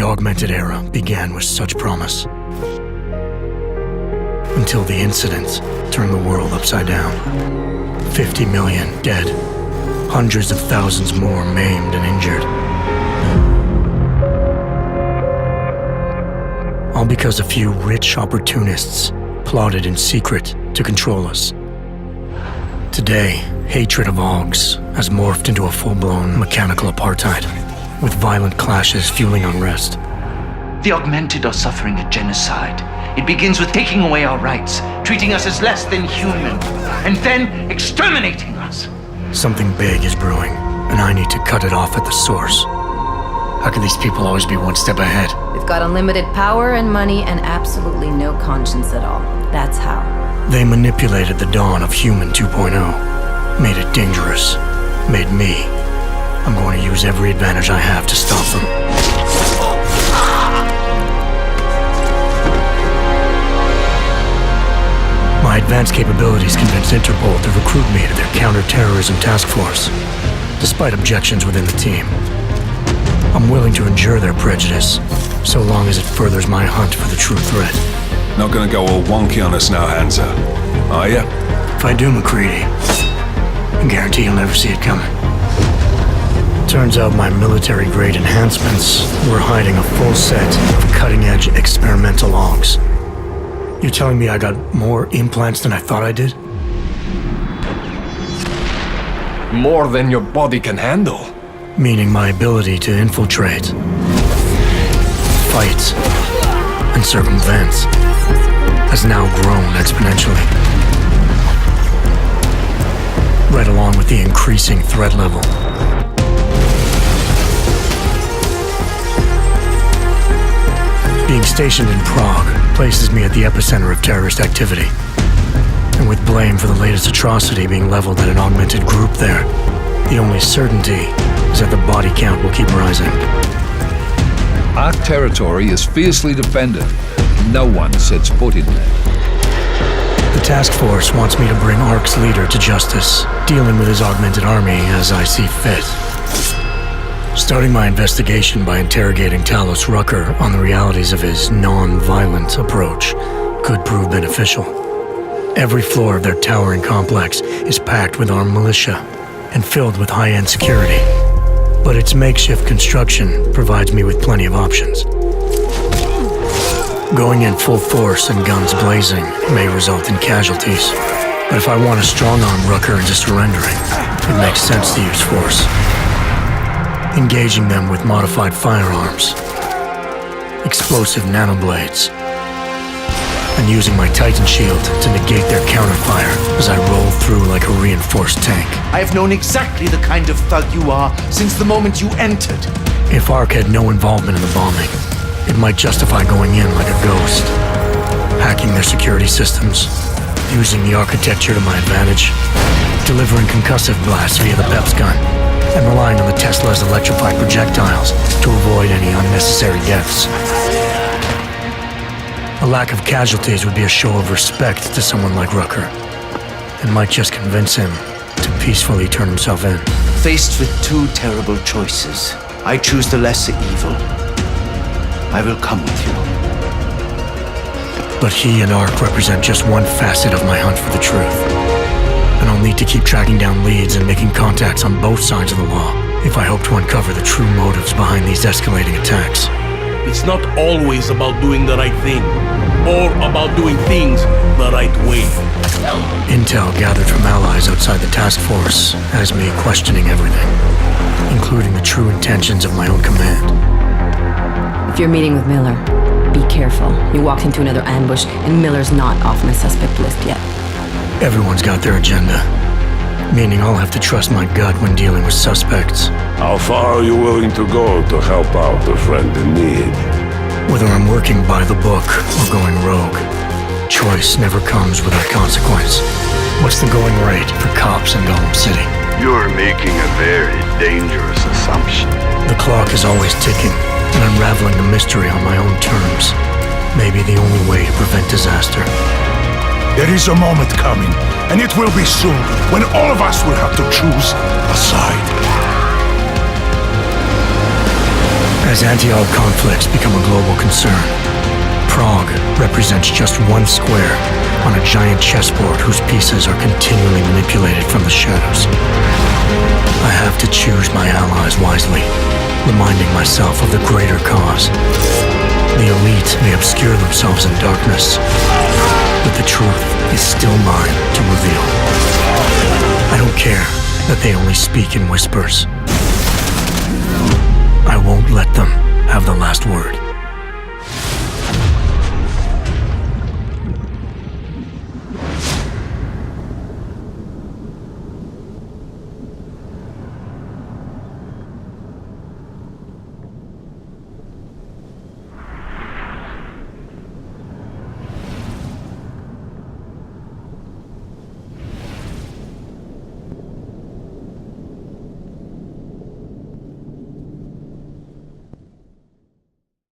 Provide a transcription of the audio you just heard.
augmented era began with such promise. Until the incident turned the world upside down. 50 million dead, hundreds of thousands more maimed and injured. All because a few rich opportunists plotted in secret to control us. Today, hatred of Augs has morphed into a full-blown mechanical apartheid, with violent clashes fueling unrest. The augmented are suffering a genocide. It begins with taking away our rights, treating us as less than human, and then exterminating us. Something big is brewing, and I need to cut it off at the source. How can these people always be one step ahead? They've got unlimited power and money and absolutely no conscience at all. That's how. They manipulated the dawn of Human 2.0, made it dangerous, made me. I'm going to use every advantage I have to stop them. My advanced capabilities convinced Interpol to recruit me to their counterterrorism task force, despite objections within the team. I'm willing to endure their prejudice, so long as it furthers my hunt for the true threat. Not gonna go all wonky on us now, Hansa, are ya? If I do, McCready, I guarantee you'll never see it coming. Turns out my military-grade enhancements were hiding a full set of cutting-edge experimental Augs. You're telling me I got more implants than I thought I did? More than your body can handle. Meaning my ability to infiltrate, fight, and circumvent has now grown exponentially. Right along with the increasing threat level. Being stationed in Prague places me at the epicenter of terrorist activity. And with blame for the latest atrocity being leveled at an augmented group there, the only certainty is that the body count will keep rising. Our territory is fiercely defended. No one sets foot in there. The task force wants me to bring ARC's leader to justice, dealing with his augmented army as I see fit. Starting my investigation by interrogating Talos Rucker on the realities of his non-violent approach could prove beneficial. Every floor of their towering complex is packed with armed militia and filled with high-end security. But its makeshift construction provides me with plenty of options. Going in full force and guns blazing may result in casualties. But if I want to strong-arm Rucker into surrendering, it makes sense to use force. Engaging them with modified firearms, explosive nanoblades, and using my Titan shield to negate their counterfire as I roll through like a reinforced tank. I have known exactly the kind of thug you are since the moment you entered. If ARC had no involvement in the bombing, it might justify going in like a ghost, hacking their security systems, using the architecture to my advantage, delivering concussive blasts via the PEPS gun, and relying on the Tesla's electrified projectiles to avoid any unnecessary deaths. A lack of casualties would be a show of respect to someone like Rucker, and might just convince him to peacefully turn himself in. Faced with two terrible choices, I choose the lesser evil. I will come with you. But he and ARC represent just one facet of my hunt for the truth. And I'll need to keep tracking down leads and making contacts on both sides of the law if I hope to uncover the true motives behind these escalating attacks. It's not always about doing the right thing, or about doing things the right way. Intel gathered from allies outside the task force has me questioning everything, including the true intentions of my own command. If you're meeting with Miller, be careful. You walked into another ambush, and Miller's not off my suspect list yet. Everyone's got their agenda, meaning I'll have to trust my gut when dealing with suspects. How far are you willing to go to help out a friend in need? Whether I'm working by the book or going rogue, choice never comes without consequence. What's the going rate for cops in Gotham City? You're making a very dangerous assumption. The clock is always ticking, and unraveling the mystery on my own terms may be the only way to prevent disaster. There is a moment coming, and it will be soon, when all of us will have to choose a side. As anti-Arab conflicts become a global concern, Prague represents just one square on a giant chessboard whose pieces are continually manipulated from the shadows. I have to choose my allies wisely, reminding myself of the greater cause. The elite may obscure themselves in darkness, but the truth is still mine to reveal. I don't care that they only speak in whispers. I won't let them have the last word.